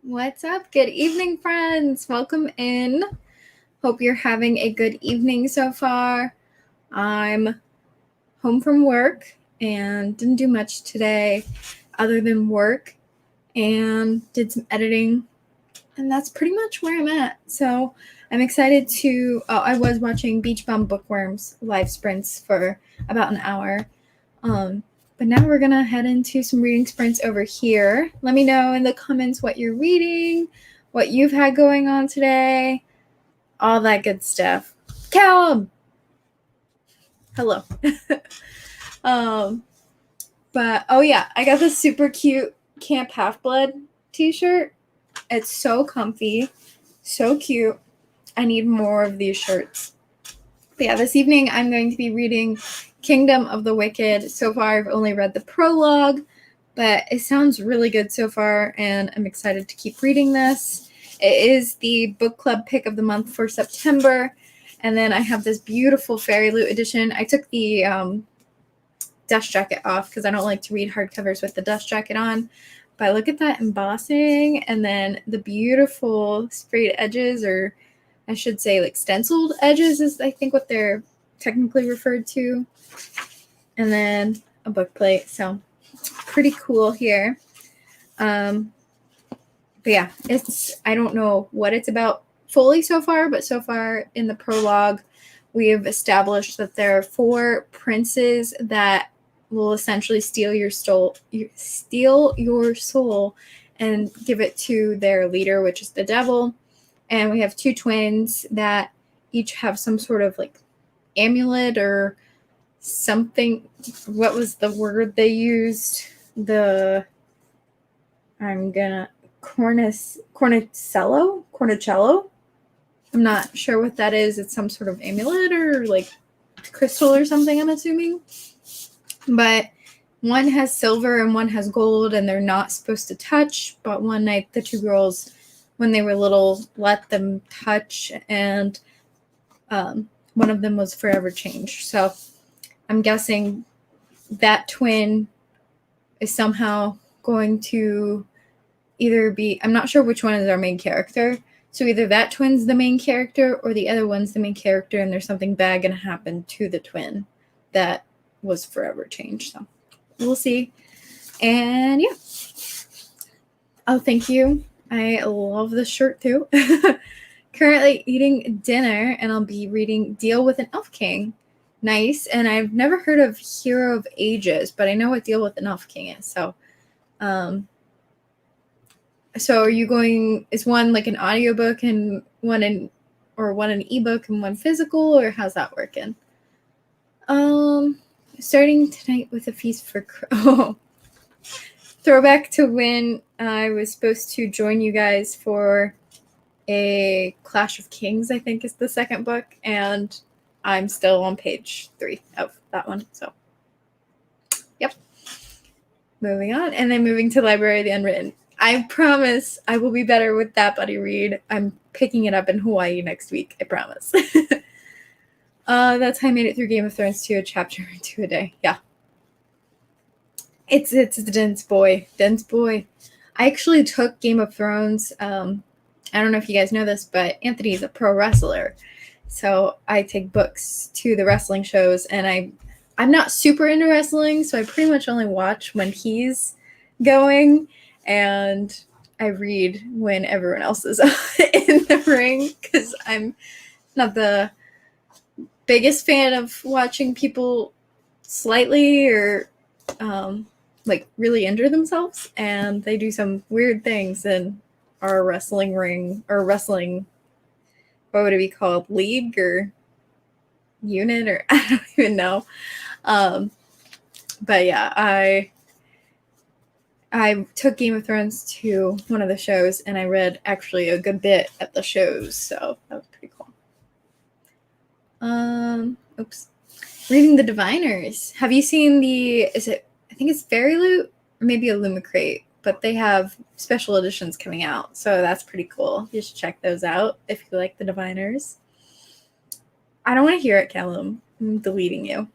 What's up? Good evening, friends. Welcome in. Hope you're having a good evening so far. I'm home from work and didn't do much today other than work and did some editing. And that's pretty much where I'm at. So I'm excited to. I was watching Beach Bum Bookworms live sprints for about an hour. But now we're going to head into some reading sprints over here. Let me know in the comments what you're reading, what you've had going on today, all that good stuff. Callum! Hello. But, oh yeah, I got this super cute Camp Half-Blood t-shirt. It's so comfy, so cute. I need more of these shirts. But yeah, this evening I'm going to be reading Kingdom of the Wicked. So far, I've only read the prologue, but it sounds really good so far, and I'm excited to keep reading this. It is the book club pick of the month for September, and then I have this beautiful Fairy Loot edition. I took the dust jacket off because I don't like to read hardcovers with the dust jacket on, but look at that embossing, and then the beautiful sprayed edges, or I should say like stenciled edges is I think what they're technically referred to. And then a book plate. So pretty cool here. But yeah, I don't know what it's about fully so far, but so far in the prologue, we have established that there are 4 princes that will essentially steal your soul and give it to their leader, which is the devil. And we have 2 twins that each have some sort of like amulet or something. What was the word they used? Cornicello? I'm not sure what that is. It's some sort of amulet or like crystal or something, I'm assuming. But one has silver and one has gold, and they're not supposed to touch. But one night, the 2 girls, when they were little, let them touch, and one of them was forever changed. So I'm guessing that twin is somehow going to either be, I'm not sure which one is our main character. So either that twin's the main character or the other one's the main character, and there's something bad going to happen to the twin that was forever changed. So we'll see. And yeah. Oh, thank you. I love this shirt too. Currently eating dinner, and I'll be reading Deal with an Elf King. Nice. And I've never heard of Hero of Ages, but I know what Deal with an Elf King is. So are you going, is one like an audiobook and one an ebook and one physical, or how's that working? Starting tonight with a feast for throwback to when I was supposed to join you guys for a Clash of Kings, I think is the second book, and I'm still on page 3 of that one. So, yep. Moving on, and then moving to Library of the Unwritten. I promise I will be better with that buddy read. I'm picking it up in Hawaii next week. I promise. That's how I made it through Game of Thrones 2, a chapter or 2 a day. Yeah. It's the dense boy. I actually took Game of Thrones. I don't know if you guys know this, but Anthony is a pro wrestler. So I take books to the wrestling shows, and I'm not super into wrestling, so I pretty much only watch when he's going, and I read when everyone else is in the ring, because I'm not the biggest fan of watching people slightly or like really injure themselves, and they do some weird things in our wrestling ring or wrestling, what would it be called, league or unit, or I don't even know. But yeah, I took Game of Thrones to one of the shows, and I read actually a good bit at the shows, so that was pretty cool. Reading The Diviners. Have you seen I think it's Fairy Loot or maybe Illumicrate, but they have special editions coming out, so that's pretty cool. You should check those out if you like The Diviners. I don't want to hear it, Callum. I'm deleting you.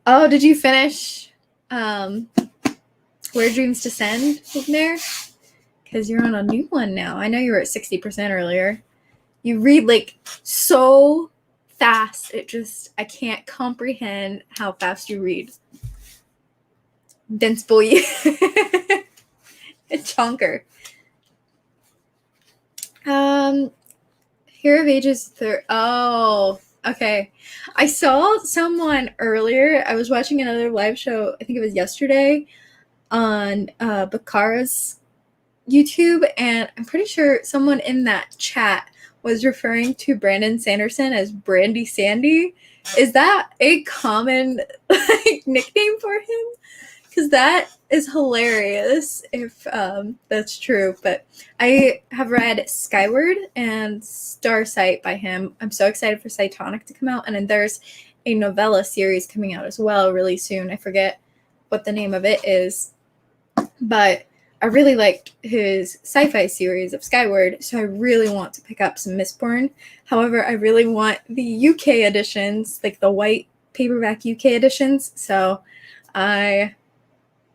Oh, did you finish Where Dreams Descend in there? because you're on a new one now. I know you were at 60% earlier. You read like so fast. I can't comprehend how fast you read. Dense boy. A chonker. Hero of Ages oh, okay. I saw someone earlier. I was watching another live show, I think it was yesterday, on Bakara's YouTube, and I'm pretty sure someone in that chat was referring to Brandon Sanderson as Brandy Sandy. Is that a common nickname for him? Because that is hilarious if that's true. But I have read Skyward and Starsight by him. I'm so excited for Cytonic to come out. And then there's a novella series coming out as well really soon. I forget what the name of it is. But I really liked his sci-fi series of Skyward, so I really want to pick up some Mistborn. However, I really want the UK editions, like the white paperback UK editions, so I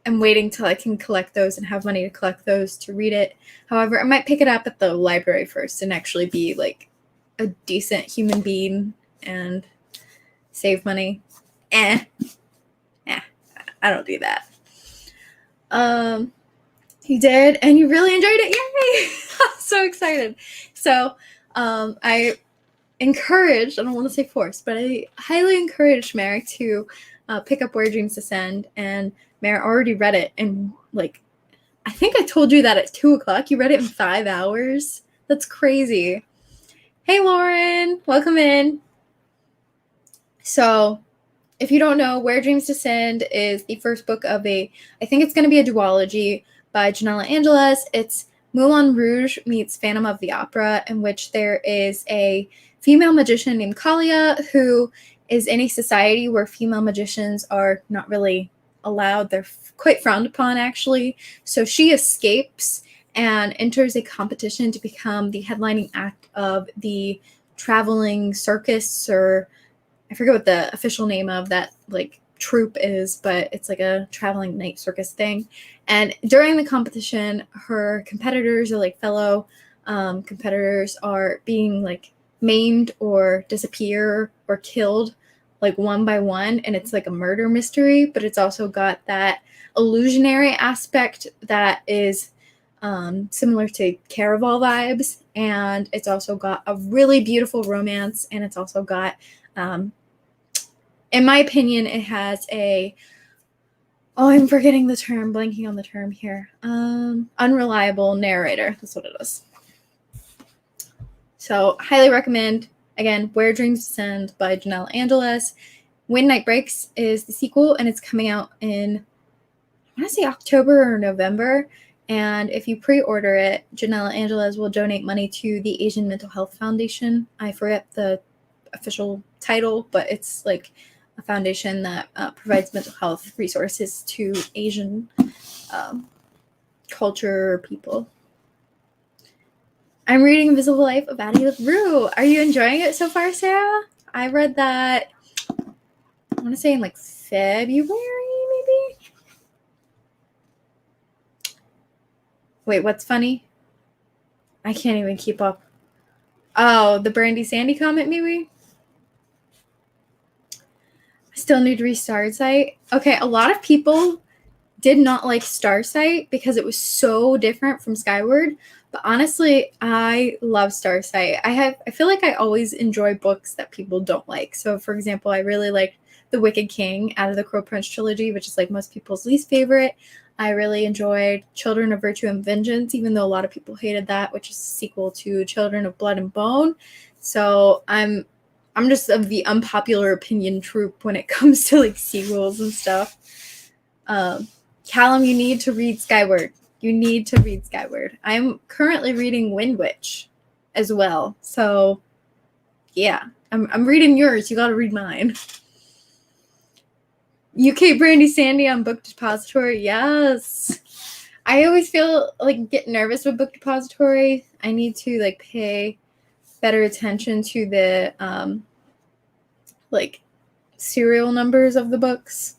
am waiting till I can collect those and have money to collect those to read it. However, I might pick it up at the library first and actually be like a decent human being and save money. I don't do that. You did, and you really enjoyed it. Yay! I'm so excited. So I encouraged, I don't want to say forced, but I highly encouraged Mary to pick up Where Dreams Descend, and Mary already read it in, like, I think I told you that at 2 o'clock. You read it in 5 hours. That's crazy. Hey, Lauren. Welcome in. So if you don't know, Where Dreams Descend is the first book of I think it's going to be a duology by Janella Angeles. It's Moulin Rouge meets Phantom of the Opera, in which there is a female magician named Kalia who is in a society where female magicians are not really allowed. They're quite frowned upon, actually. So she escapes and enters a competition to become the headlining act of the traveling circus, or I forget what the official name of that like troupe is, but it's like a traveling night circus thing. And during the competition, her competitors, or like fellow competitors, are being like maimed or disappear or killed like one by one, and it's like a murder mystery, but it's also got that illusionary aspect that is similar to Caraval vibes, and it's also got a really beautiful romance, and it's also got in my opinion, it has I'm forgetting the term, blanking on the term here. Unreliable narrator. That's what it is. So, highly recommend. Again, Where Dreams Descend by Janelle Angeles. When Night Breaks is the sequel, and it's coming out in, I want to say October or November. And if you pre-order it, Janelle Angeles will donate money to the Asian Mental Health Foundation. I forget the official title, but it's like a foundation that provides mental health resources to Asian culture people. I'm reading Invisible Life of Addie LaRue. Are you enjoying it so far, Sarah? I read that, I want to say in like February, maybe? Wait, what's funny? I can't even keep up. Oh, the Brandy Sandy comment, maybe? Still need to read Starsight. Okay, a lot of people did not like Starsight because it was so different from Skyward. But honestly, I love Starsight. I feel like I always enjoy books that people don't like. So, for example, I really liked The Wicked King out of the Crow Prince trilogy, which is like most people's least favorite. I really enjoyed Children of Virtue and Vengeance, even though a lot of people hated that, which is a sequel to Children of Blood and Bone. So I'm just of the unpopular opinion troop when it comes to like sequels and stuff. Callum, you need to read Skyward. You need to read Skyward. I'm currently reading Wind Witch as well. So yeah, I'm reading yours. You gotta read mine. UK Brandy Sandy on Book Depository. Yes. I always feel like get nervous with Book Depository. I need to like pay better attention to the like serial numbers of the books.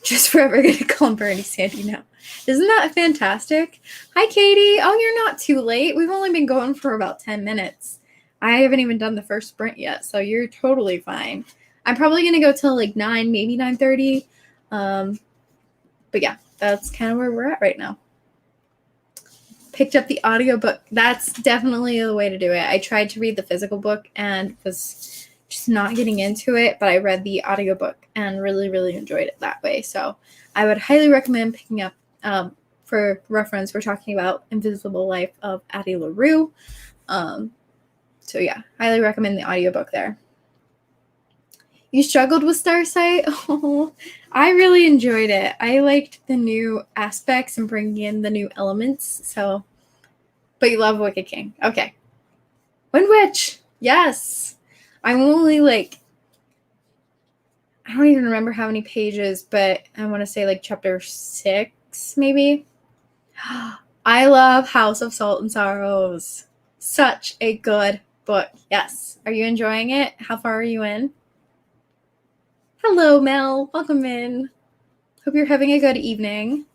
Just forever gonna call him Bernie Sandy now. Isn't that fantastic? Hi, Katie. Oh, you're not too late. We've only been going for about 10 minutes. I haven't even done the first sprint yet, so you're totally fine. I'm probably gonna go till like 9, maybe 9:30. But yeah, that's kind of where we're at right now. Picked up the audiobook. That's definitely the way to do it. I tried to read the physical book and was just not getting into it, but I read the audiobook and really, really enjoyed it that way. So I would highly recommend picking up, for reference, we're talking about Invisible Life of Addie LaRue. So yeah, highly recommend the audiobook there. You struggled with Starsight? Oh, I really enjoyed it. I liked the new aspects and bringing in the new elements. So, but you love Wicked King. Okay. Wind Witch. Yes. I'm only like, I don't even remember how many pages, but I want to say like chapter 6, maybe. I love House of Salt and Sorrows. Such a good book. Yes. Are you enjoying it? How far are you in? Hello, Mel. Welcome in. Hope you're having a good evening.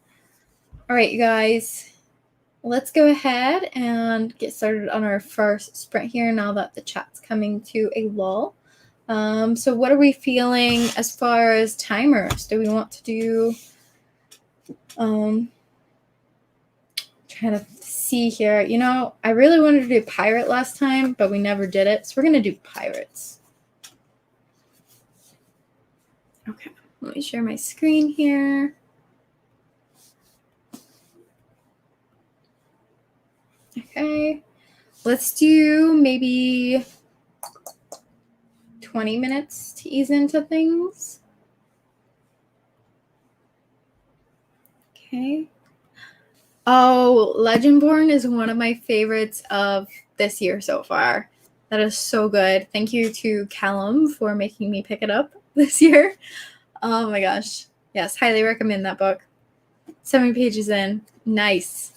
All right, you guys. Let's go ahead and get started on our first sprint here now that the chat's coming to a lull. So what are we feeling as far as timers? Do we want to do, trying to see here. You know, I really wanted to do pirate last time, but we never did it. So we're going to do pirates. Okay, let me share my screen here. Okay, let's do maybe 20 minutes to ease into things. Okay. Oh, Legendborn is one of my favorites of this year so far. That is so good. Thank you to Callum for making me pick it up this year. Oh my gosh. Yes, highly recommend that book. 7 pages in. Nice.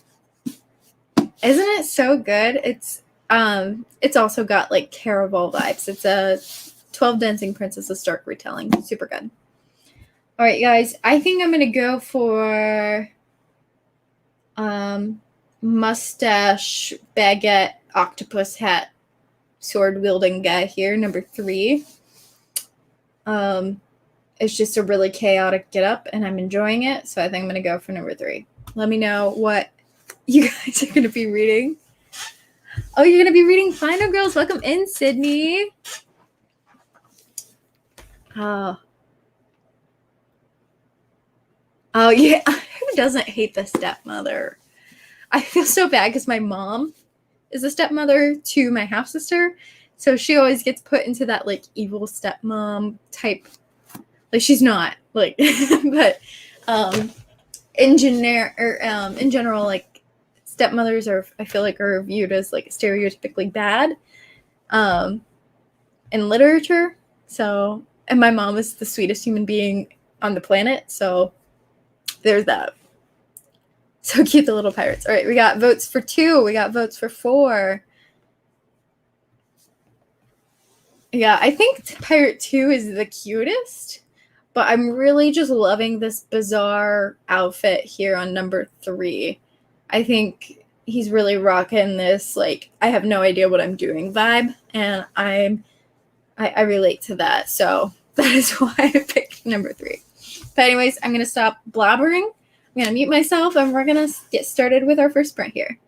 Isn't it so good? It's also got like Caraval vibes. It's a 12 Dancing Princesses Stark retelling. Super good. All right, guys. I think I'm going to go for mustache, baguette, octopus hat, sword wielding guy here, number 3. It's just a really chaotic get up and I'm enjoying it, so I think I'm gonna go for number 3. Let me know what you guys are gonna be reading. Oh, you're gonna be reading Final Girls. Welcome in, Sydney. Oh yeah. Who doesn't hate the stepmother? I feel so bad because my mom is a stepmother to my half sister, so she always gets put into that like evil stepmom type. Like she's not like, but in general, like stepmothers are, I feel like, are viewed as like stereotypically bad in literature. So, and my mom is the sweetest human being on the planet, so there's that. So cute, the little pirates. All right, we got votes for 2. We got votes for 4. Yeah, I think Pirate 2 is the cutest, but I'm really just loving this bizarre outfit here on number 3. I think he's really rocking this, like, I have no idea what I'm doing vibe, and I relate to that. So that is why I picked number 3. But anyways, I'm going to stop blabbering. I'm going to mute myself, and we're going to get started with our first sprint here.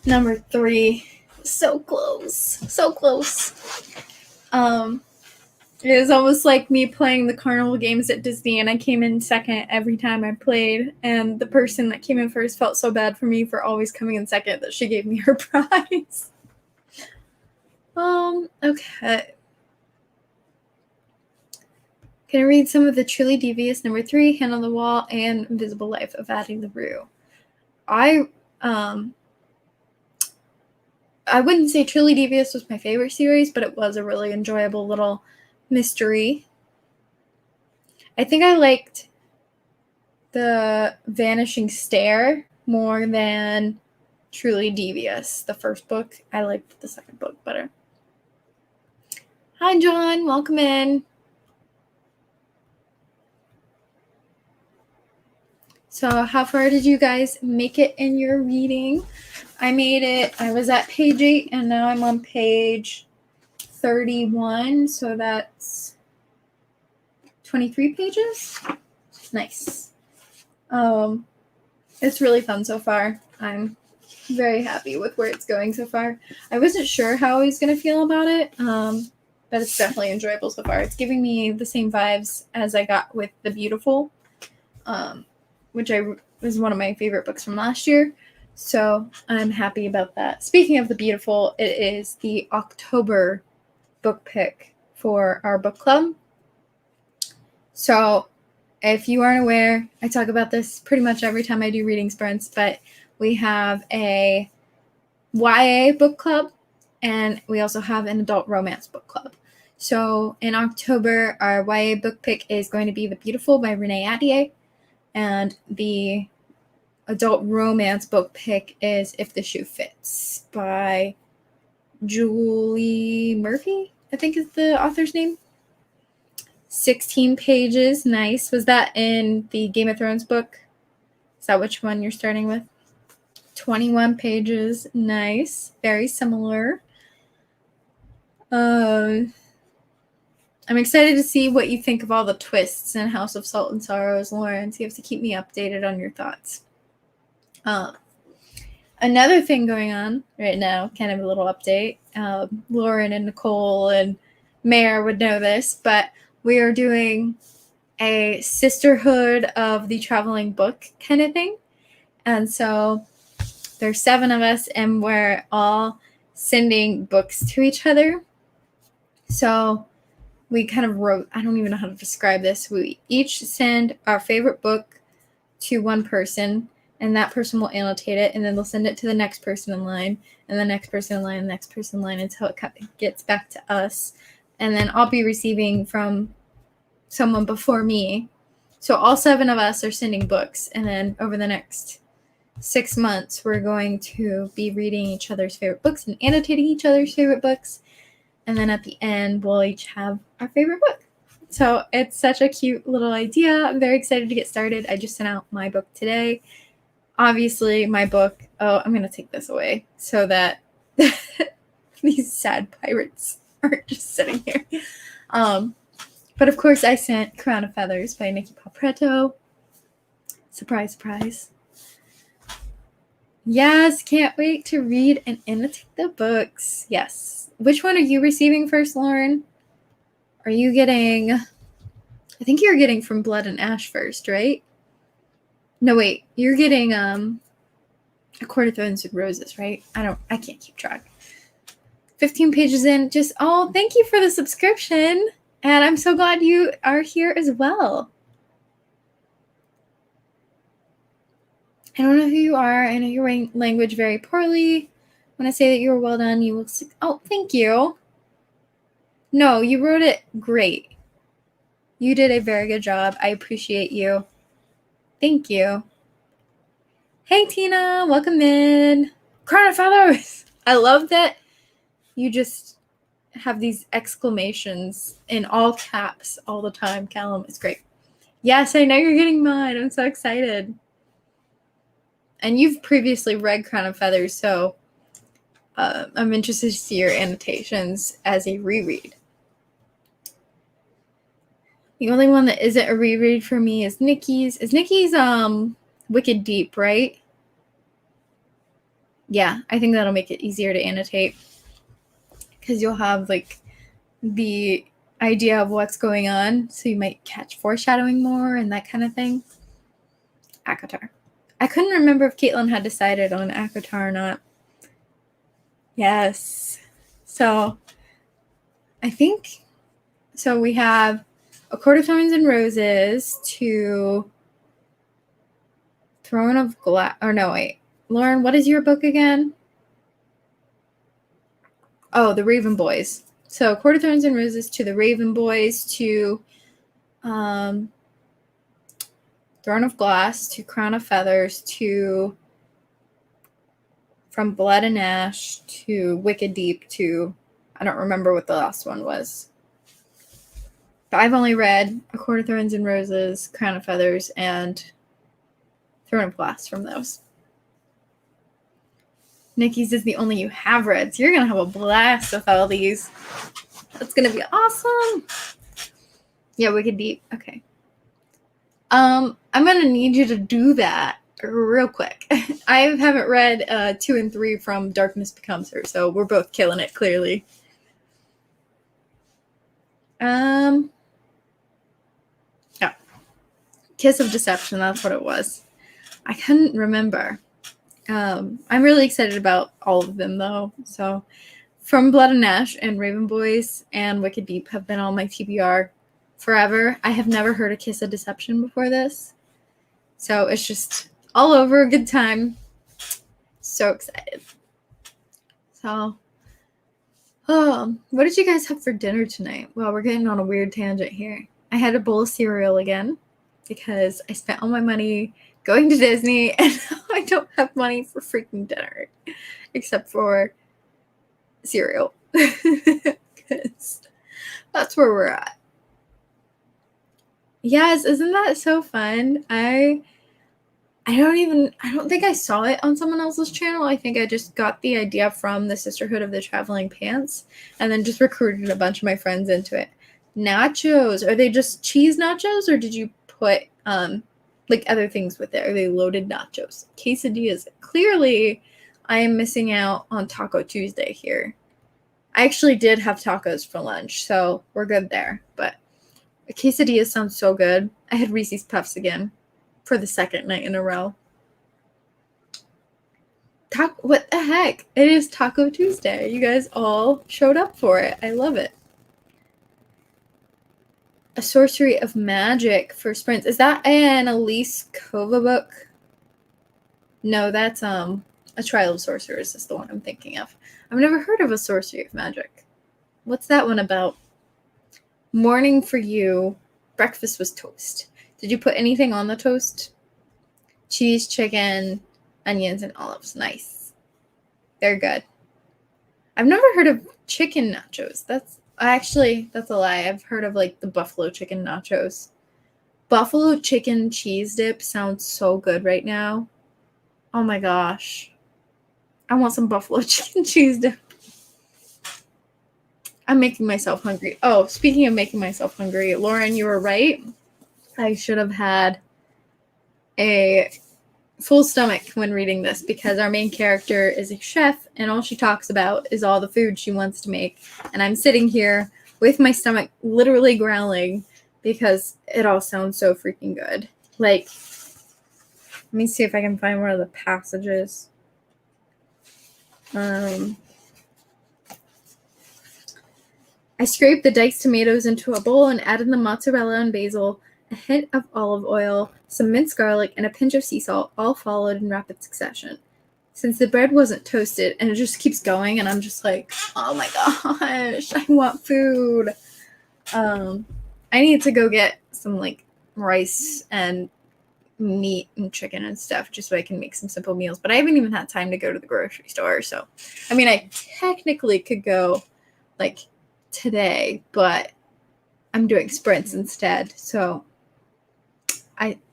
Number 3. So close. So close. It was almost like me playing the carnival games at Disney, and I came in second every time I played, and the person that came in first felt so bad for me for always coming in second that she gave me her prize. Okay. Gonna read some of the Truly Devious, number 3, Hand on the Wall, and Invisible Life of Addie LaRue. I wouldn't say Truly Devious was my favorite series, but it was a really enjoyable little mystery. I think I liked The Vanishing Stair more than Truly Devious, the first book. I liked the second book better. Hi, John. Welcome in. So how far did you guys make it in your reading? I made it. I was at page 8, and now I'm on page 31. So that's 23 pages. Nice. It's really fun so far. I'm very happy with where it's going so far. I wasn't sure how I was going to feel about it, but it's definitely enjoyable so far. It's giving me the same vibes as I got with The Beautiful, which was one of my favorite books from last year. So I'm happy about that. Speaking of The Beautiful, it is the October book pick for our book club. So if you aren't aware, I talk about this pretty much every time I do reading sprints, but we have a YA book club, and we also have an adult romance book club. So in October, our YA book pick is going to be The Beautiful by Renee Ahdieh, and the adult romance book pick is If the Shoe Fits by Julie Murphy, I think is the author's name. 16 pages. Nice. Was that in the Game of Thrones book? Is that which one you're starting with? 21 pages. Nice. Very similar. I'm excited to see what you think of all the twists in House of Salt and Sorrows, Lauren. So you have to keep me updated on your thoughts. Another thing going on right now, kind of a little update. Lauren and Nicole and Mare would know this, but we are doing a sisterhood of the traveling book kind of thing. And so there's 7 of us, and we're all sending books to each other. So we kind of wrote, I don't even know how to describe this. We each send our favorite book to one person, and that person will annotate it, and then they'll send it to the next person in line, and the next person in line, and the next person in line, until it gets back to us. And then I'll be receiving from someone before me. So all 7 of us are sending books, and then over the next 6 months, we're going to be reading each other's favorite books and annotating each other's favorite books. And then at the end, we'll each have our favorite book. So it's such a cute little idea. I'm very excited to get started. I just sent out my book today. Obviously, my book, I'm going to take this away so that these sad pirates aren't just sitting here. But of course, I sent Crown of Feathers by Nikki Paparetto. Surprise, surprise. Yes, can't wait to read and annotate the books. Yes. Which one are you receiving first, Lauren? Are you getting... I think you're getting From Blood and Ash first, right? No, wait. You're getting A Court of Thorns and Roses, right? I can't keep track. 15 pages in. Thank you for the subscription. And I'm so glad you are here as well. I don't know who you are. I know you're writing language very poorly. When I say that you were well done, you will... Oh, thank you. No, you wrote it great. You did a very good job. I appreciate you. Thank you. Hey, Tina. Welcome in. Crown of Feathers. I love that you just have these exclamations in all caps all the time, Callum. It's great. Yes, I know you're getting mine. I'm so excited. And you've previously read Crown of Feathers, so I'm interested to see your annotations as a reread. The only one that isn't a reread for me is Nikki's. Is Nikki's Wicked Deep, right? Yeah, I think that'll make it easier to annotate because you'll have like the idea of what's going on, so you might catch foreshadowing more and that kind of thing. ACOTAR. I couldn't remember if Caitlin had decided on ACOTAR or not. Yes. So I think so. We have A Court of Thorns and Roses to Throne of Glass. Or no, wait. Lauren, what is your book again? Oh, The Raven Boys. So Court of Thorns and Roses to The Raven Boys to Throne of Glass to Crown of Feathers to From Blood and Ash to Wicked Deep to I don't remember what the last one was. But I've only read A Court of Thorns and Roses, Crown of Feathers, and Throne of Glass from those. Nikki's is the only you have read, so you're going to have a blast with all these. That's going to be awesome. Yeah, Wicked Deep. Okay. I'm going to need you to do that real quick. I haven't read 2 and 3 from Darkness Becomes Her, so we're both killing it, clearly. Yeah. Kiss of Deception, that's what it was. I couldn't remember. I'm really excited about all of them, though. So, From Blood and Ash and Raven Boys and Wicked Deep have been on my TBR forever. I have never heard a Kiss of Deception before this. So, it's just all over a good time. So excited. So, what did you guys have for dinner tonight? Well, we're getting on a weird tangent here. I had a bowl of cereal again because I spent all my money going to Disney and I don't have money for freaking dinner except for cereal. Because that's where we're at. Yes, isn't that so fun? I don't think I saw it on someone else's channel. I think I just got the idea from the Sisterhood of the Traveling Pants and then just recruited a bunch of my friends into it. Nachos, are they just cheese nachos or did you put like other things with it? Are they loaded nachos? Quesadillas. Clearly, I am missing out on Taco Tuesday here. I actually did have tacos for lunch, so we're good there. But quesadillas sounds so good. I had Reese's Puffs again for the second night in a row. What the heck? It is Taco Tuesday. You guys all showed up for it. I love it. A Sorcery of Magic for Sprints. Is that an Elise Kova book? No, that's A Trial of Sorcerers is the one I'm thinking of. I've never heard of A Sorcery of Magic. What's that one about? Morning for you. Breakfast was toast. Did you put anything on the toast? Cheese, chicken, onions, and olives. Nice. They're good. I've never heard of chicken nachos. That's a lie. I've heard of like the buffalo chicken nachos. Buffalo chicken cheese dip sounds so good right now. Oh my gosh. I want some buffalo chicken cheese dip. I'm making myself hungry. Oh, speaking of making myself hungry, Lauren, you were right. I should have had a full stomach when reading this because our main character is a chef and all she talks about is all the food she wants to make. And I'm sitting here with my stomach literally growling because it all sounds so freaking good. Like, let me see if I can find one of the passages. I scraped the diced tomatoes into a bowl and added the mozzarella and basil, a hint of olive oil, some minced garlic, and a pinch of sea salt, all followed in rapid succession. Since the bread wasn't toasted, and it just keeps going, and I'm just like, oh my gosh, I want food. I need to go get some, like, rice and meat and chicken and stuff just so I can make some simple meals. But I haven't even had time to go to the grocery store, so. I mean, I technically could go, like, today, but I'm doing sprints instead, so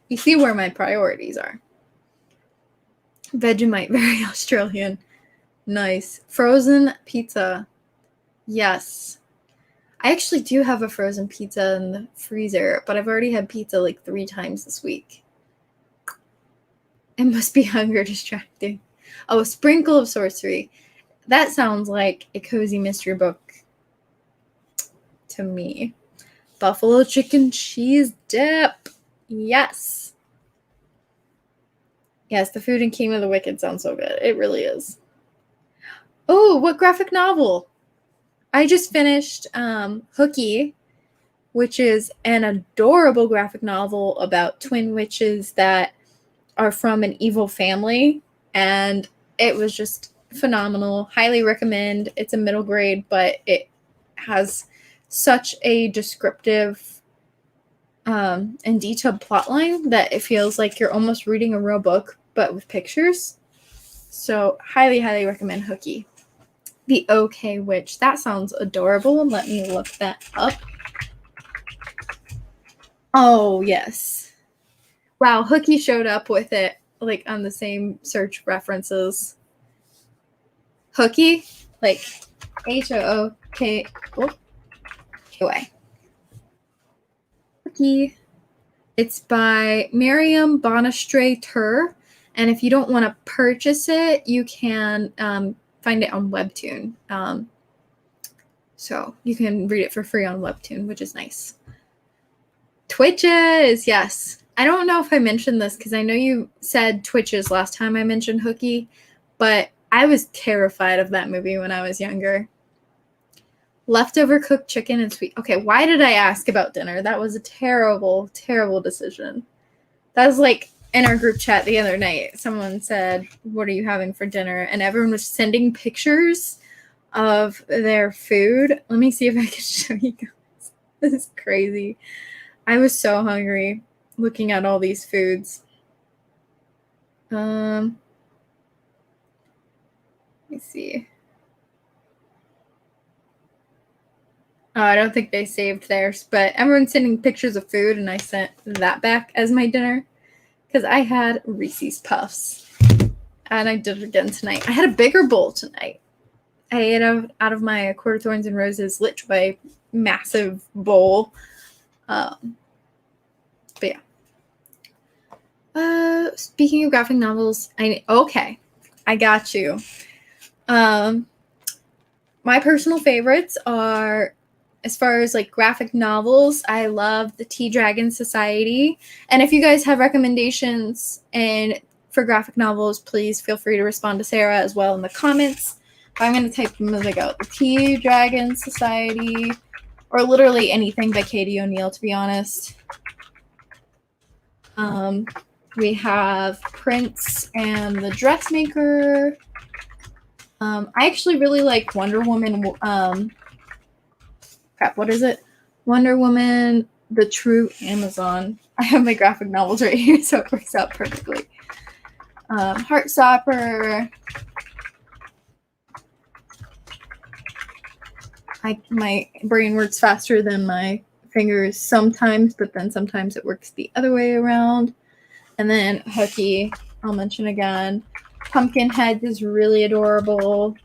you see where my priorities are. Vegemite, very Australian. Nice. Frozen pizza. Yes. I actually do have a frozen pizza in the freezer, but I've already had pizza like 3 times this week. It must be hunger distracting. Oh, A Sprinkle of Sorcery. That sounds like a cozy mystery book to me. Buffalo chicken cheese dip. Yes. Yes, the food in Kingdom of the Wicked sounds so good. It really is. Oh, what graphic novel? I just finished Hooky, which is an adorable graphic novel about twin witches that are from an evil family. And it was just phenomenal. Highly recommend. It's a middle grade, but it has such a descriptive and detailed plotline that it feels like you're almost reading a real book, but with pictures. So highly, highly recommend Hooky. The OK Witch. That sounds adorable. Let me look that up. Oh, yes. Wow, Hooky showed up with it, like, on the same search references. Hooky, like, Hooky. Hooky. It's by Miriam Bonastray-Tur, and if you don't want to purchase it, you can find it on Webtoon. So you can read it for free on Webtoon, which is nice. Twitches, yes. I don't know if I mentioned this because I know you said Twitches last time I mentioned Hooky, but I was terrified of that movie when I was younger. Leftover cooked chicken and sweet. Okay, why did I ask about dinner? That was a terrible, terrible decision. That was like in our group chat the other night. Someone said, "What are you having for dinner?" And everyone was sending pictures of their food. Let me see if I can show you guys. This is crazy. I was so hungry looking at all these foods. Let me see. Oh, I don't think they saved theirs, but everyone's sending pictures of food, and I sent that back as my dinner because I had Reese's Puffs, and I did it again tonight. I had a bigger bowl tonight. I ate out of my Quarter Thorns and Roses Lit Joy massive bowl. But yeah. Speaking of graphic novels, I got you. My personal favorites are, as far as like graphic novels, I love the Tea Dragon Society. And if you guys have recommendations and for graphic novels, please feel free to respond to Sarah as well in the comments. I'm going to type them as I go. The Tea Dragon Society, or literally anything by Katie O'Neill, to be honest. We have Prince and the Dressmaker. I actually really like Wonder Woman. What is it? Wonder Woman, The True Amazon. I have my graphic novels right here, so it works out perfectly. Heartstopper. My brain works faster than my fingers sometimes, but then sometimes it works the other way around. And then Hooky, I'll mention again. Pumpkinhead is really adorable.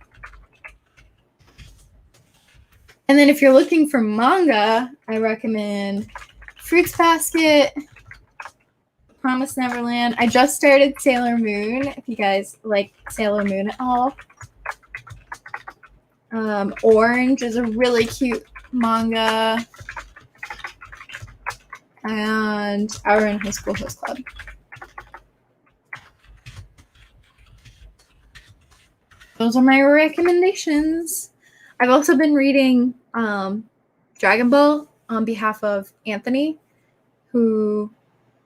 And then if you're looking for manga, I recommend Fruits Basket, Promised Neverland. I just started Sailor Moon, if you guys like Sailor Moon at all. Orange is a really cute manga. And Ouran High School Host Club. Those are my recommendations. I've also been reading Dragon Ball on behalf of Anthony, who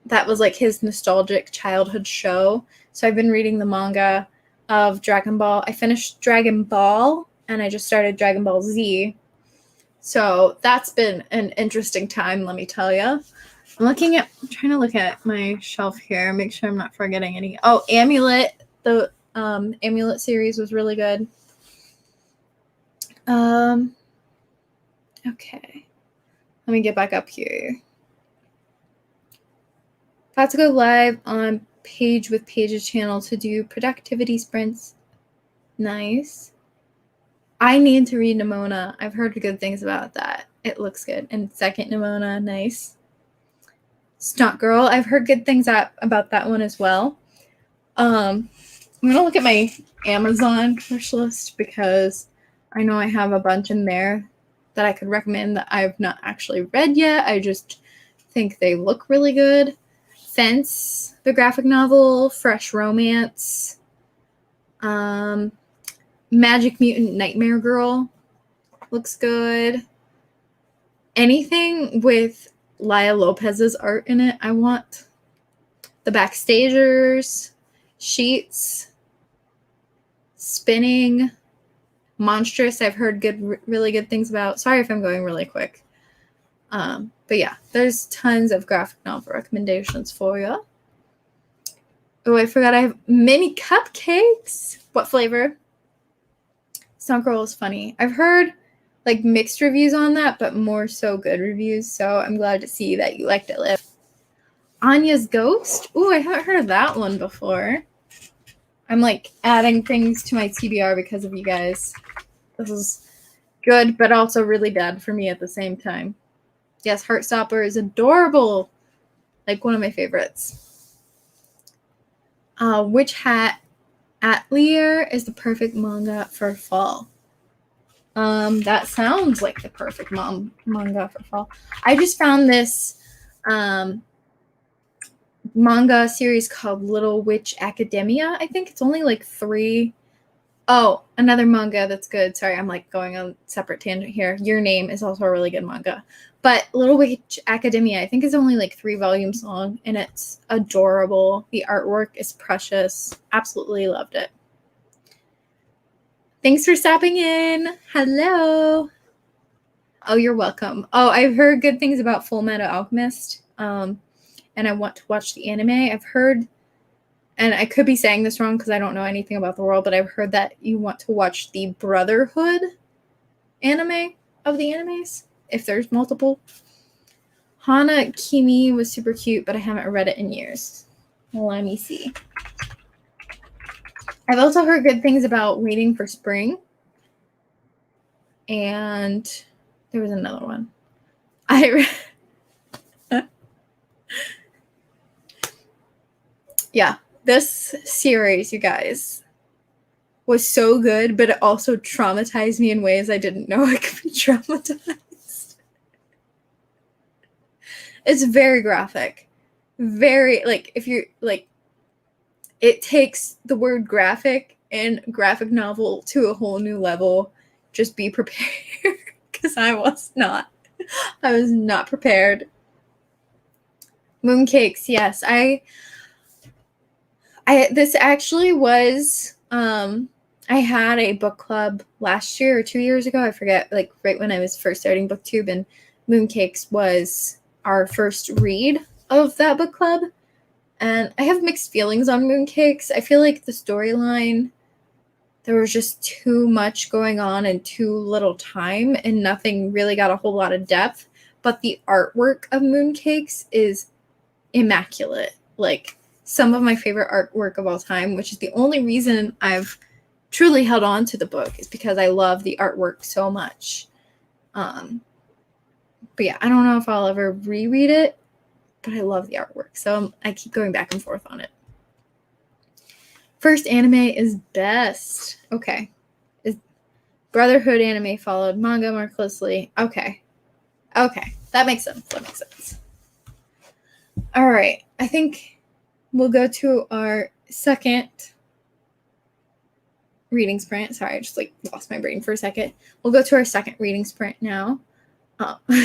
that was like his nostalgic childhood show. So I've been reading the manga of Dragon Ball. I finished Dragon Ball and I just started Dragon Ball Z. So that's been an interesting time, let me tell you. I'm trying to look at my shelf here, make sure I'm not forgetting any. Oh, Amulet. The Amulet series was really good. Okay. Let me get back up here. About to go live on Page with Page's channel to do productivity sprints. Nice. I need to read Nimona. I've heard good things about that. It looks good. And second Nimona, nice. Stunt Girl. I've heard good things about that one as well. I'm gonna look at my Amazon wish list because I know I have a bunch in there that I could recommend that I've not actually read yet. I just think they look really good. Fence, the graphic novel, Fresh Romance, Magic Mutant Nightmare Girl looks good. Anything with Laya Lopez's art in it, I want. The Backstagers, Sheets, Spinning, Monstrous, I've heard really good things about. Sorry if I'm going really quick. But yeah, there's tons of graphic novel recommendations for you. Oh, I forgot I have mini cupcakes. What flavor? Snow Girl is funny. I've heard like mixed reviews on that, but more so good reviews. So I'm glad to see that you liked it, Liv. Anya's Ghost? Ooh, I haven't heard of that one before. I'm like adding things to my TBR because of you guys. This is good, but also really bad for me at the same time. Yes, Heartstopper is adorable. Like one of my favorites. Witch Hat Atelier is the perfect manga for fall. That sounds like the perfect manga for fall. I just found this manga series called Little Witch Academia. I think it's only like 3. Oh, another manga that's good. Sorry, I'm like going on a separate tangent here. Your Name is also a really good manga. But Little Witch Academia, I think, is only like 3 volumes long, and it's adorable. The artwork is precious. Absolutely loved it. Thanks for stopping in. Hello. Oh, you're welcome. Oh, I've heard good things about Full Metal Alchemist, and I want to watch the anime. I've heard, and I could be saying this wrong because I don't know anything about the world, but I've heard that you want to watch the Brotherhood anime of the animes, if there's multiple. Hana Kimi was super cute, but I haven't read it in years. Let me see. I've also heard good things about Waiting for Spring. And there was another one. Yeah, this series, you guys, was so good, but it also traumatized me in ways I didn't know I could be traumatized. It's very graphic. Very, like, if you're, like, it takes the word graphic and graphic novel to a whole new level. Just be prepared, because I was not prepared. Mooncakes, yes. This actually was, I had a book club last year or 2 years ago. I forget, like right when I was first starting BookTube, and Mooncakes was our first read of that book club. And I have mixed feelings on Mooncakes. I feel like the storyline, there was just too much going on in too little time, and nothing really got a whole lot of depth. But the artwork of Mooncakes is immaculate. Like, some of my favorite artwork of all time, which is the only reason I've truly held on to the book, is because I love the artwork so much. But yeah, I don't know if I'll ever reread it, but I love the artwork, so I keep going back and forth on it. First anime is best. Okay. Brotherhood anime followed manga more closely. Okay. That makes sense. All right. I think we'll go to our second reading sprint. Sorry, I just like lost my brain for a second. We'll go to our second reading sprint now.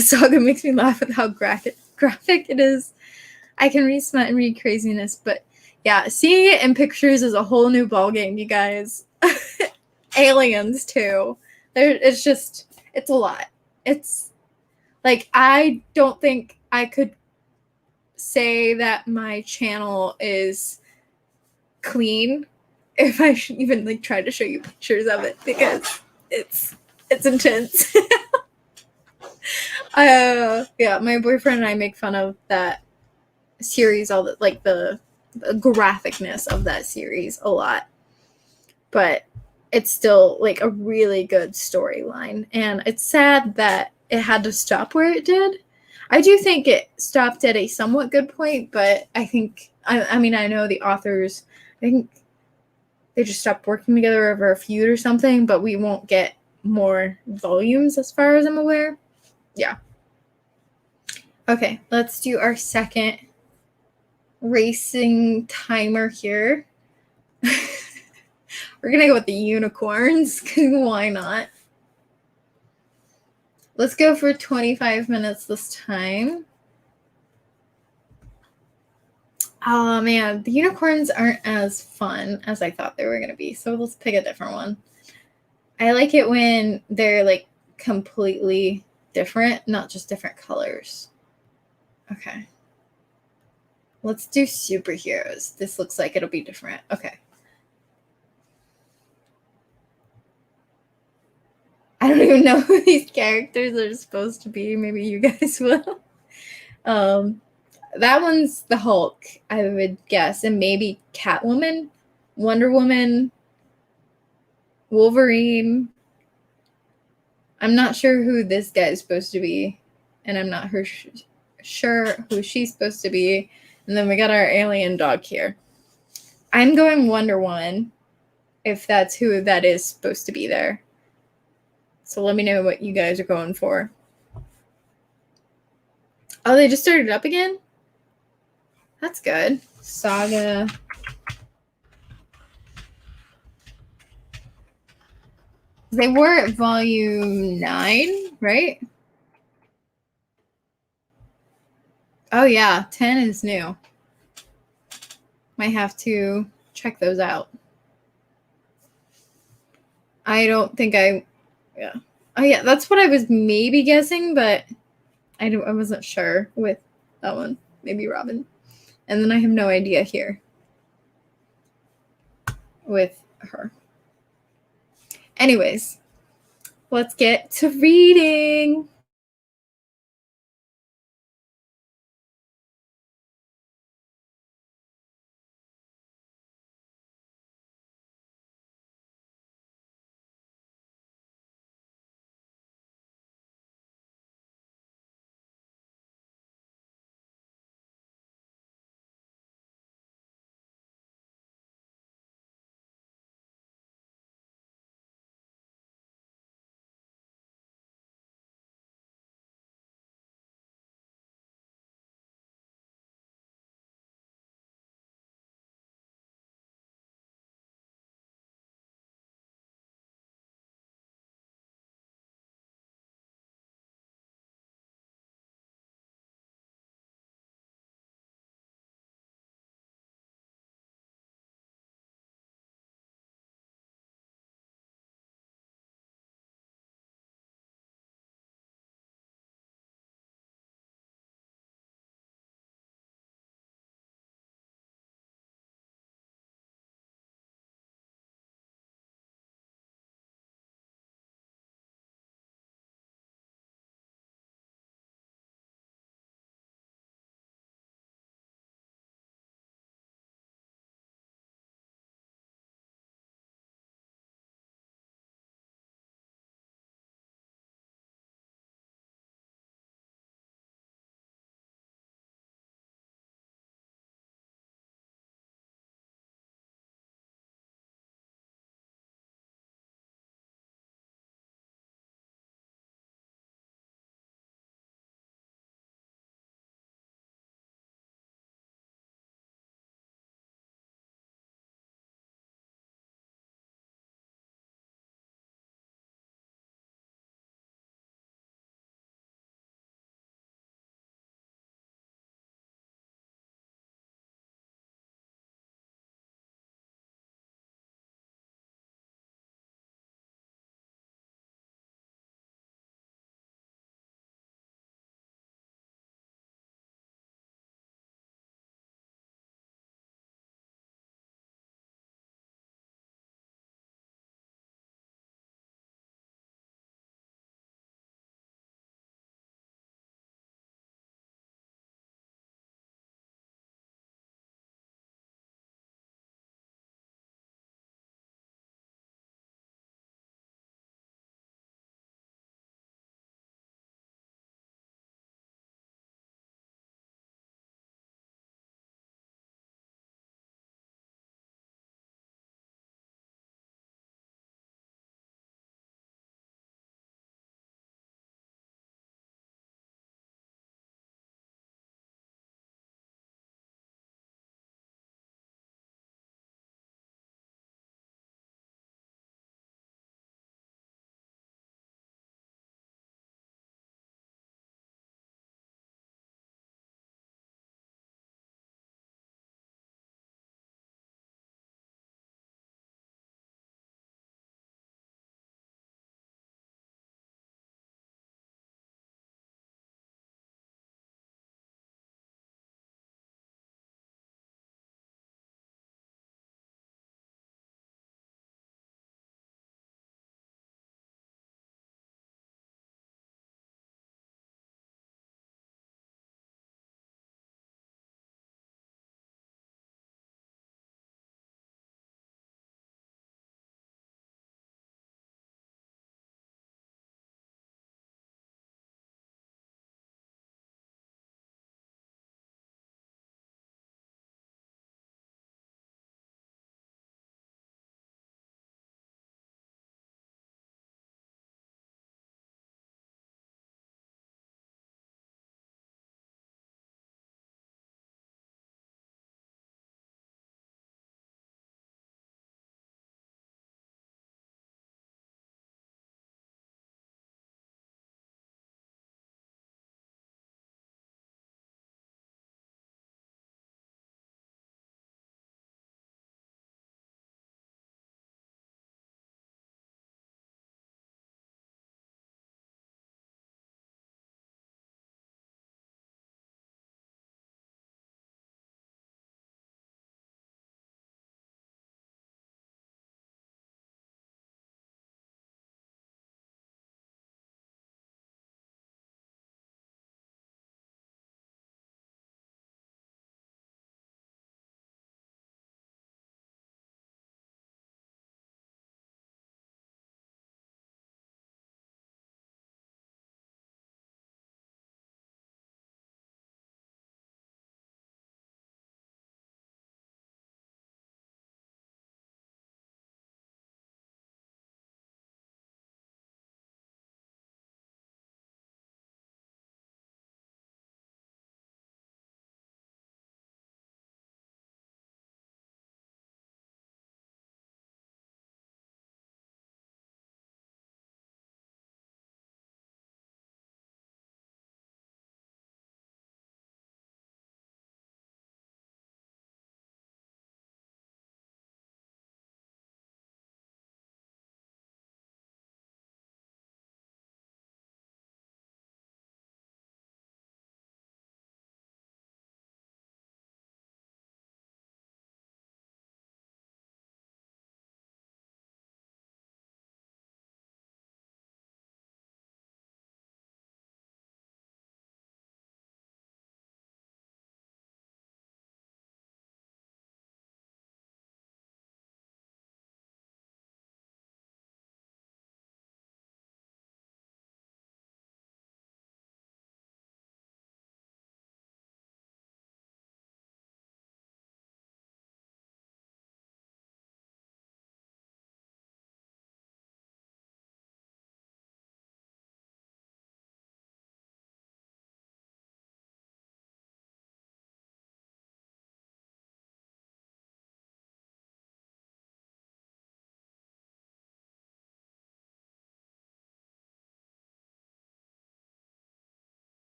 Saga makes me laugh at how graphic it is. I can read smut and read craziness, but yeah, seeing it in pictures is a whole new ballgame, you guys. Aliens too. It's a lot. It's like, I don't think I could say that my channel is clean if I should even like try to show you pictures of it, because it's intense. Yeah, my boyfriend and I make fun of that series, all the like the graphicness of that series a lot, but it's still like a really good storyline, and it's sad that it had to stop where it did. I do think it stopped at a somewhat good point, but I think I mean, I know the authors, I think they just stopped working together over a feud or something, but we won't get more volumes as far as I'm aware. Yeah. Okay, let's do our second racing timer here. We're gonna go with the unicorns, because why not? Let's go for 25 minutes this time. Oh man, the unicorns aren't as fun as I thought they were gonna be, so let's pick a different one. I like it when they're like completely different, not just different colors. Okay. Let's do superheroes. This looks like it'll be different. Okay. I don't even know who these characters are supposed to be. Maybe you guys will. That one's the Hulk, I would guess, and maybe Catwoman, Wonder Woman, Wolverine. I'm not sure who this guy is supposed to be, and I'm not sure who she's supposed to be. And then we got our alien dog here. I'm going Wonder Woman, if that's who that is supposed to be there. So let me know what you guys are going for. Oh, they just started up again? That's good. Saga. They were at volume 9, right? Oh, yeah. 10 is new. Might have to check those out. I don't think yeah. Oh, yeah. That's what I was maybe guessing, but I wasn't sure with that one. Maybe Robin. And then I have no idea here with her. Anyways, let's get to reading.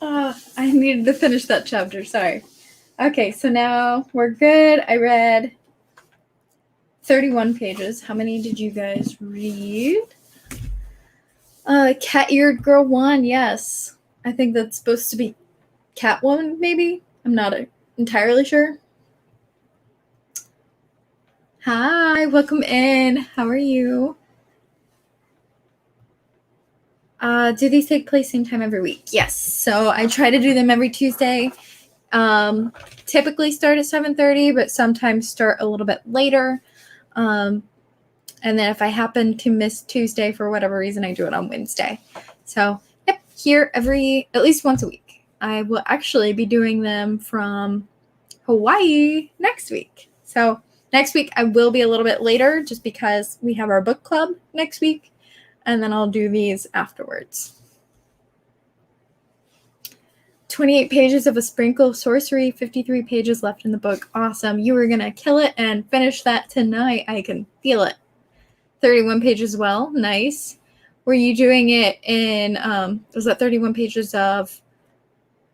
I needed to finish that chapter. Sorry. Okay, so now we're good. I read 31 pages. How many did you guys read? Cat-eared girl 1, yes. I think that's supposed to be Catwoman, maybe? I'm not entirely sure. Hi, welcome in. How are you? Do these take place same time every week? Yes. So I try to do them every Tuesday. Typically start at 7:30, but sometimes start a little bit later. And then if I happen to miss Tuesday for whatever reason, I do it on Wednesday. So, yep, here at least once a week. I will actually be doing them from Hawaii next week. So, next week I will be a little bit later just because we have our book club next week. And then I'll do these afterwards. 28 pages of A Sprinkle of Sorcery, 53 pages left in the book. Awesome. You were going to kill it and finish that tonight. I can feel it. 31 pages as well. Nice. Were you doing it in, was that 31 pages of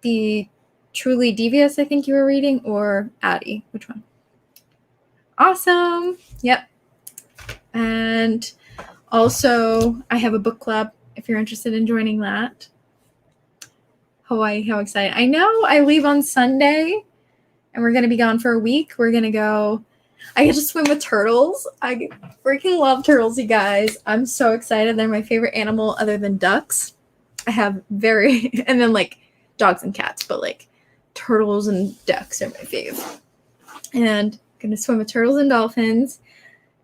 the Truly Devious, I think you were reading, or Addie? Which one? Awesome. Yep. And also, I have a book club if you're interested in joining that. Hawaii, how exciting. I know I leave on Sunday and we're going to be gone for a week. We're going to go, I get to swim with turtles. I freaking love turtles, you guys. I'm so excited. They're my favorite animal other than ducks. I have and then like dogs and cats, but like turtles and ducks are my fave. And I'm going to swim with turtles and dolphins.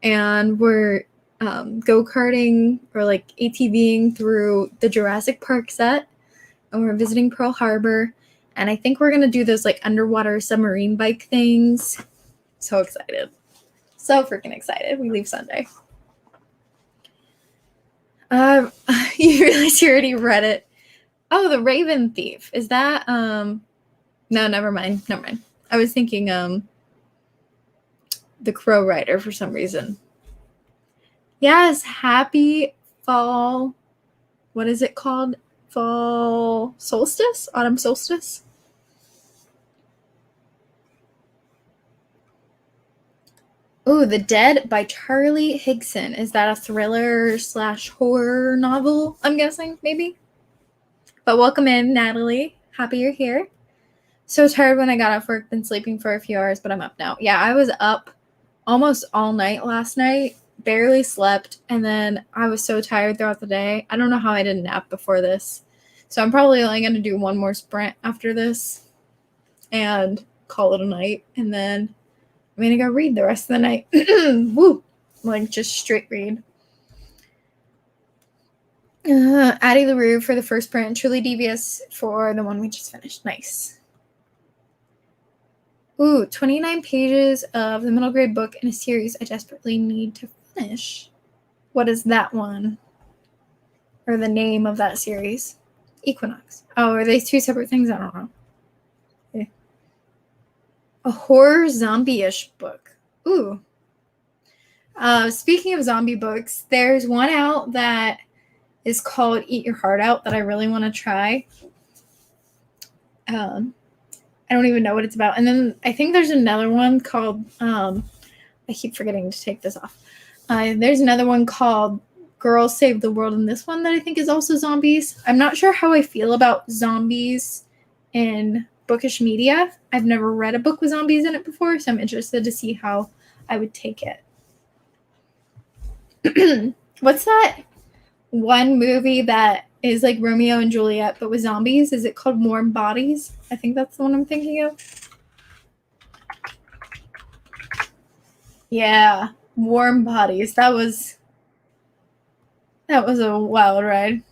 And we're go-karting or like ATVing through the Jurassic Park set. And we're visiting Pearl Harbor. And I think we're going to do those like underwater submarine bike things. So excited. So freaking excited. We leave Sunday. You realize you already read it. Oh, The Raven Thief. Is that, no, never mind. I was thinking, The Crow Rider for some reason. Yes, happy fall. What is it called? Fall solstice? Autumn solstice? Oh, The Dead by Charlie Higson. Is that a thriller / horror novel? I'm guessing, maybe. But welcome in, Natalie. Happy you're here. So tired when I got off work. Been sleeping for a few hours, but I'm up now. Yeah, I was up almost all night last night. Barely slept. And then I was so tired throughout the day. I don't know how I didn't nap before this. So I'm probably only going to do one more sprint after this and call it a night. And then I'm going to go read the rest of the night. Woo! Like, just straight read. Addie LaRue for the first print. Truly Devious for the one we just finished. Nice. Ooh, 29 pages of the middle grade book in a series I desperately need to finish. What is that one? Or the name of that series? Equinox. Oh, are they two separate things? I don't know. Okay. A horror zombie-ish book. Ooh. Speaking of zombie books, there's one out that is called Eat Your Heart Out that I really want to try. I don't even know what it's about. And then I think there's another one called, I keep forgetting to take this off. There's another one called Girls Save the World, and this one that I think is also zombies. I'm not sure how I feel about zombies in bookish media. I've never read a book with zombies in it before, so I'm interested to see how I would take it. What's that one movie that is like Romeo and Juliet but with zombies? Is it called Warm Bodies? I think that's the one I'm thinking of. Yeah, Warm Bodies. That was a wild ride.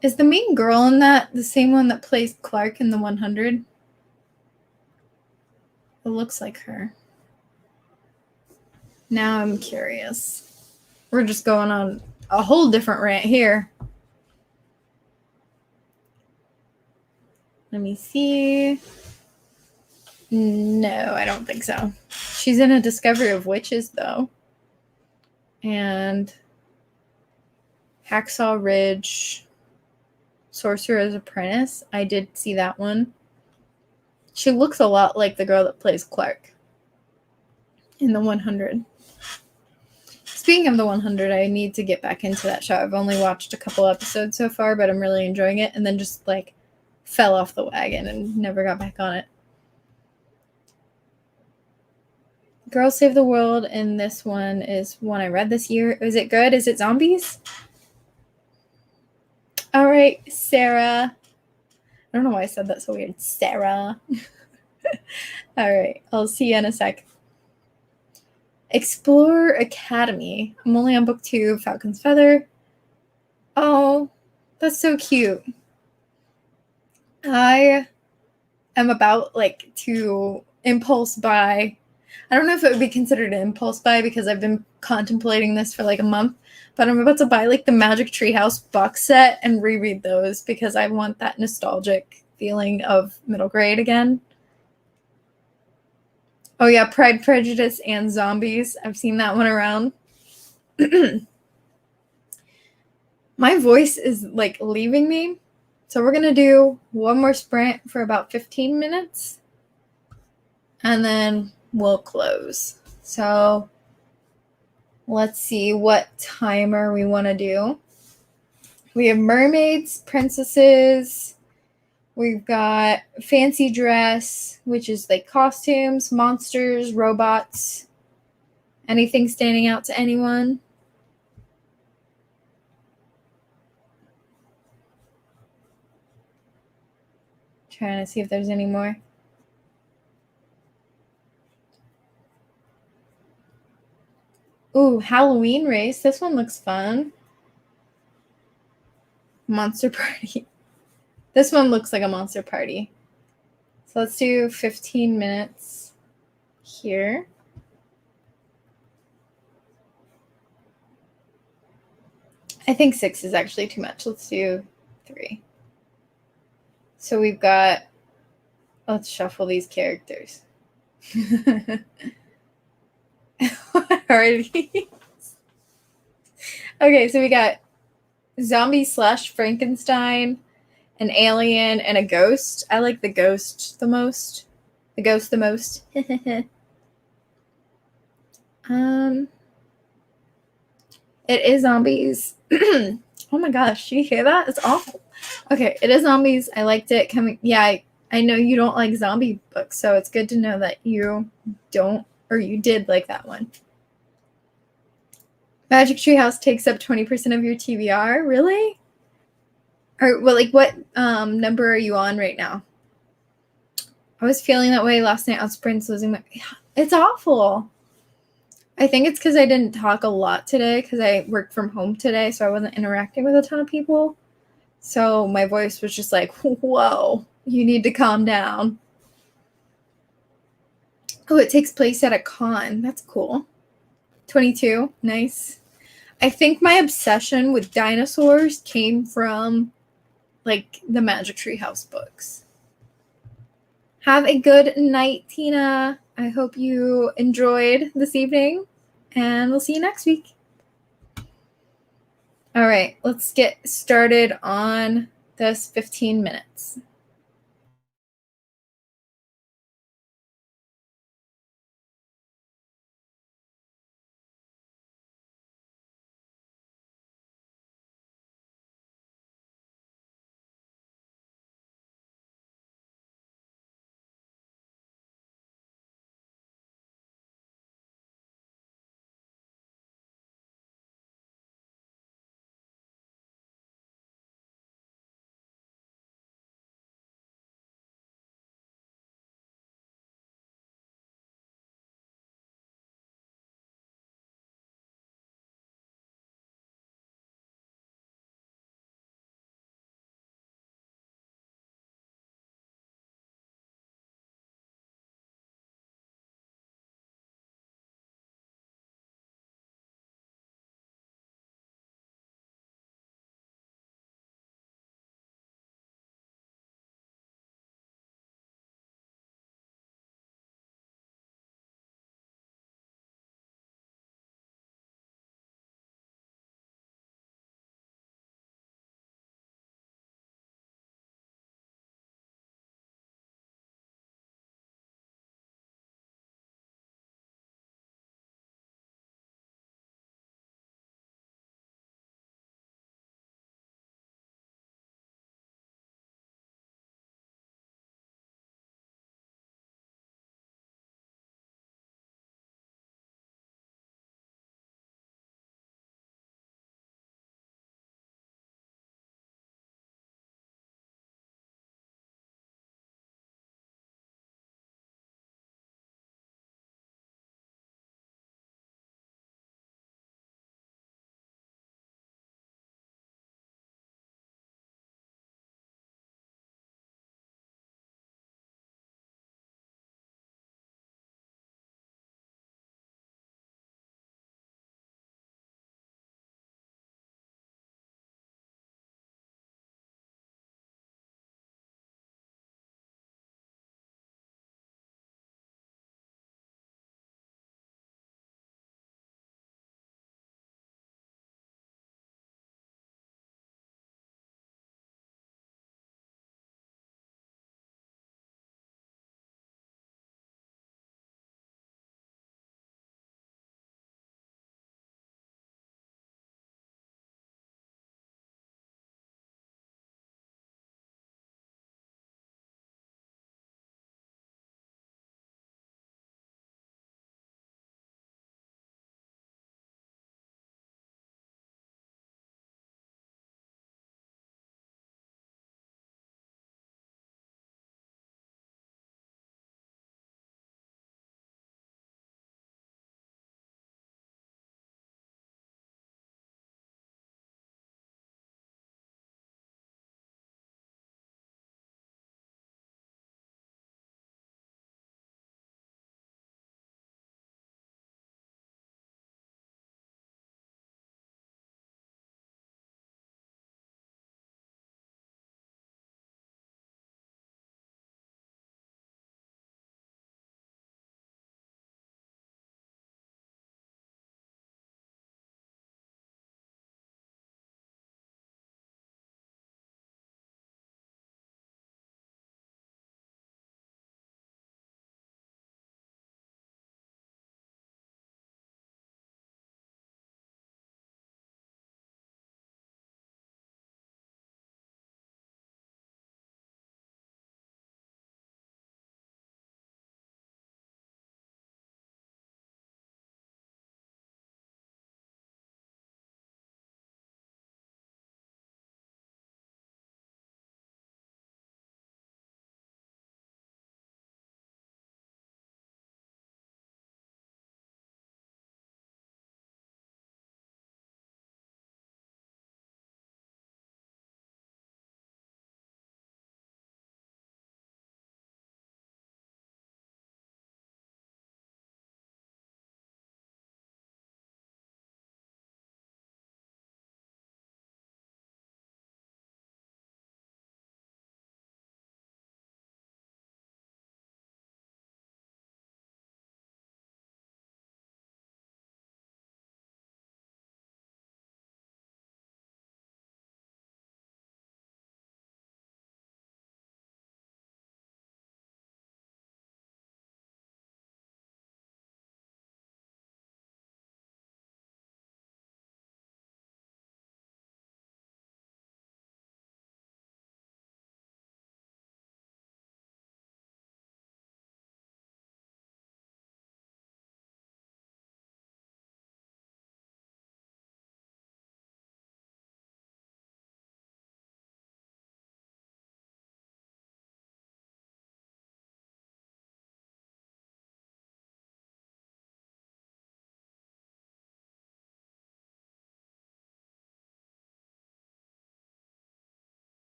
Is the main girl in that the same one that plays Clark in the 100? It looks like her. Now I'm curious. We're just going on a whole different rant here. Let me see. No, I don't think so. She's in A Discovery of Witches, though. And Hacksaw Ridge, Sorcerer's Apprentice. I did see that one. She looks a lot like the girl that plays Clark in the 100. Speaking of the 100, I need to get back into that show. I've only watched a couple episodes so far, but I'm really enjoying it, and then just like fell off the wagon and never got back on it. Girls Save the World, and this one is one I read this year. Is it good? Is it zombies? All right, Sarah. I don't know why I said that so weird. Sarah. All right, I'll see you in a sec. Explorer Academy. I'm only on book 2, Falcon's Feather. Oh, that's so cute. I am about like to impulse buy. I don't know if it would be considered an impulse buy because I've been contemplating this for like a month, but I'm about to buy like the Magic Treehouse box set and reread those because I want that nostalgic feeling of middle grade again. Oh yeah, Pride, Prejudice, and Zombies. I've seen that one around. My voice is like leaving me. So we're going to do one more sprint for about 15 minutes and then we'll close. So let's see what timer we want to do. We have mermaids, princesses. We've got fancy dress, which is like costumes, monsters, robots. Anything standing out to anyone? Trying to see if there's any more. Ooh, Halloween race. This one looks fun. Monster party. This one looks like a monster party. So let's do 15 minutes here. I think 6 is actually too much. Let's do 3. So we've got, let's shuffle these characters. What are these? Okay, so we got zombie / Frankenstein, an alien, and a ghost. I like the ghost the most. The ghost the most. It is zombies. Oh my gosh, you hear that? It's awful. Okay, it is zombies. I liked it. I know you don't like zombie books, so it's good to know that you don't, or you did like that one. Magic Treehouse takes up 20% of your TBR? Really? Or well, like what number are you on right now? I was feeling that way last night on sprints losing my. It's awful. I think it's because I didn't talk a lot today because I worked from home today, so I wasn't interacting with a ton of people. So my voice was just like, whoa, you need to calm down. Oh, it takes place at a con. That's cool. 22. Nice. I think my obsession with dinosaurs came from like the Magic Treehouse books. Have a good night, Tina. I hope you enjoyed this evening, and we'll see you next week. All right, let's get started on this 15 minutes.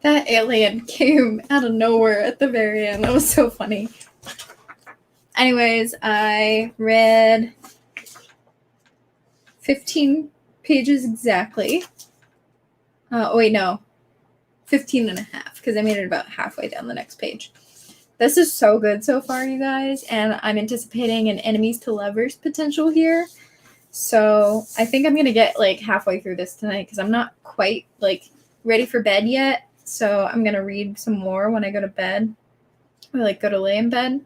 That alien came out of nowhere at the very end. That was so funny. Anyways, I read 15 pages exactly. Oh, wait, no. 15 and a half, because I made it about halfway down the next page. This is so good so far, you guys, and I'm anticipating an enemies to lovers potential here. So I think I'm going to get, like, halfway through this tonight, because I'm not quite, like, ready for bed yet. So I'm going to read some more when I go to bed, or, like, go to lay in bed.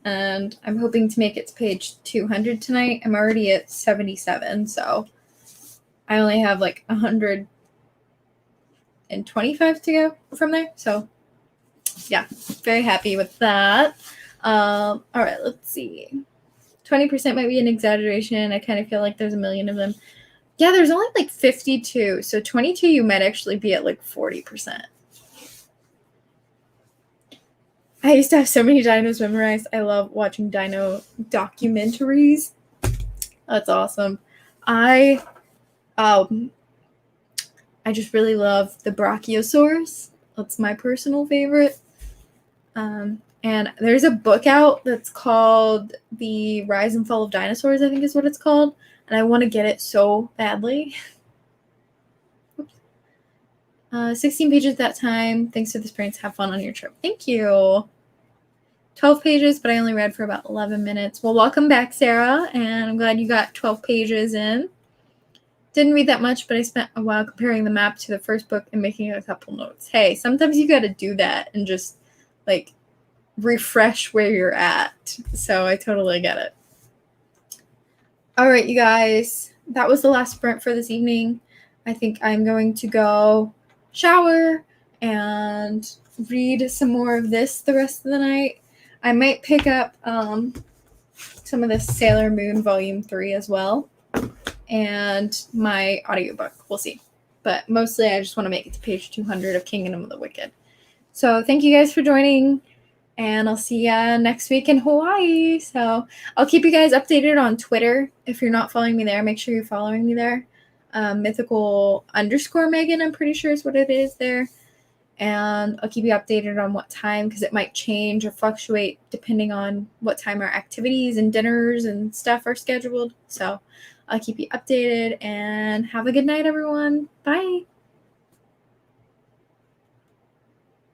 And I'm hoping to make it to page 200 tonight. I'm already at 77, so I only have, like, 125 to go from there. So, yeah, very happy with that. All right, let's see. 20% might be an exaggeration. I kind of feel like there's a million of them. Yeah, there's only like 52. So 22, you might actually be at like 40%. I used to have so many dinos memorized. I love watching dino documentaries. That's awesome. I just really love the Brachiosaurus. That's my personal favorite. And there's a book out that's called The Rise and Fall of Dinosaurs, I think is what it's called. And I want to get it so badly. 16 pages that time. Thanks for the experience. Have fun on your trip. Thank you. 12 pages, but I only read for about 11 minutes. Well, welcome back, Sarah. And I'm glad you got 12 pages in. Didn't read that much, but I spent a while comparing the map to the first book and making a couple notes. Hey, sometimes you got to do that and just, like, refresh where you're at. So I totally get it. All right, you guys, that was the last sprint for this evening. I think I'm going to go shower and read some more of this the rest of the night. I might pick up some of the Sailor Moon Volume 3 as well, and my audiobook. We'll see. But mostly I just want to make it to page 200 of Kingdom of the Wicked. So thank you guys for joining. And I'll see ya next week in Hawaii. So I'll keep you guys updated on Twitter. If you're not following me there, make sure you're following me there. Mythical_Megan, I'm pretty sure is what it is there. And I'll keep you updated on what time, because it might change or fluctuate depending on what time our activities and dinners and stuff are scheduled. So I'll keep you updated, and have a good night, everyone. Bye.